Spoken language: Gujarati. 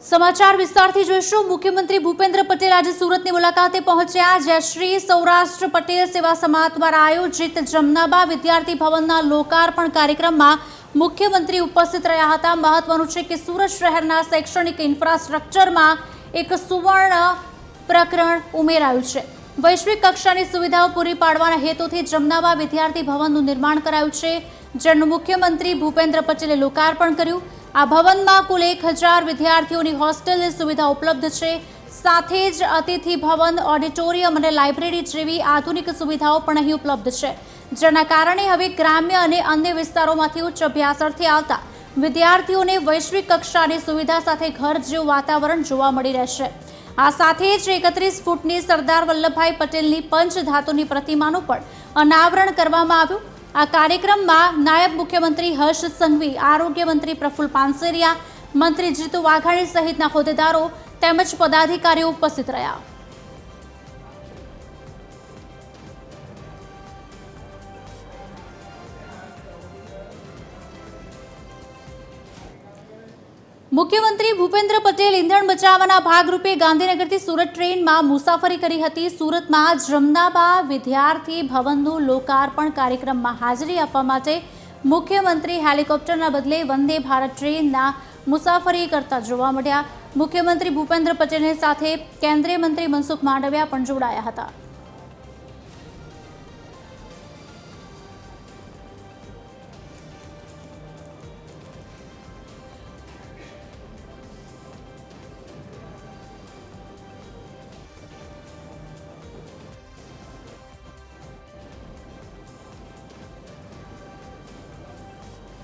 સમાચાર વિસ્તારથી જોઈશું। મુખ્યમંત્રી ભૂપેન્દ્ર પટેલ આજે સુરતની મુલાકાતે પહોંચ્યા, જ્યાં શ્રી સૌરાષ્ટ્ર પટેલ સેવા સમાજ દ્વારા આયોજિત જમનાબા વિદ્યાર્થી ભવનના લોકાર્પણ કાર્યક્રમમાં મુખ્યમંત્રી ઉપસ્થિત રહ્યા હતા। મહત્વનું છે કે સુરત શહેરના શૈક્ષણિક ઇન્ફ્રાસ્ટ્રક્ચરમાં એક સુવર્ણ પ્રકરણ ઉમેરાયું છે। વૈશ્વિક કક્ષાની સુવિધાઓ પૂરી પાડવાના હેતુથી જમનાબા વિદ્યાર્થી ભવનનું નિર્માણ કરાયું છે, જેનું મુખ્યમંત્રી ભૂપેન્દ્ર પટેલે લોકાર્પણ કર્યું। આ ભવનમાં કુલ 1000 વિદ્યાર્થીઓની હોસ્ટેલની સુવિધા ઉપલબ્ધ છે। સાથે જ અતિથિ ભવન, ઓડિટોરિયમ અને લાઇબ્રેરી જેવી આધુનિક સુવિધાઓ પણ અહીં ઉપલબ્ધ છે, જેના કારણે હવે ગ્રામ્ય અને અન્ય વિસ્તારોમાંથી ઉચ્ચ અભ્યાસ અર્થે આવતા વિદ્યાર્થીઓને વૈશ્વિક કક્ષાની સુવિધા સાથે ઘર જેવું વાતાવરણ જોવા મળી રહેશે। આ સાથે જ 31 ફૂટની સરદાર વલ્લભભાઈ પટેલની પંચધાતુની પ્રતિમાનું પણ અનાવરણ કરવામાં આવ્યું। આ કાર્યક્રમમાં નાયબ મુખ્યમંત્રી હર્ષ સંઘવી, આરોગ્ય મંત્રી પ્રફુલ્લ પાનસેરિયા, મંત્રી જીતુ વાઘાણી સહિતના હોદ્દેદારો તેમજ પદાધિકારીઓ ઉપસ્થિત રહ્યા। મુખ્યમંત્રી ભૂપેન્દ્ર પટેલ ઇંધણ બચાવવાના ભાગરૂપે ગાંધીનગરથી સુરત ટ્રેનમાં મુસાફરી કરી હતી। સુરતમાં જમનાબા વિદ્યાર્થી ભવનનું લોકાર્પણ કાર્યક્રમમાં હાજરી આપવા માટે મુખ્યમંત્રી હેલિકોપ્ટરના બદલે વંદે ભારત ટ્રેનના મુસાફરી કરતા જોવા મળ્યા। મુખ્યમંત્રી ભૂપેન્દ્ર પટેલની સાથે કેન્દ્રીય મંત્રી મનસુખ માંડવિયા પણ જોડાયા હતા।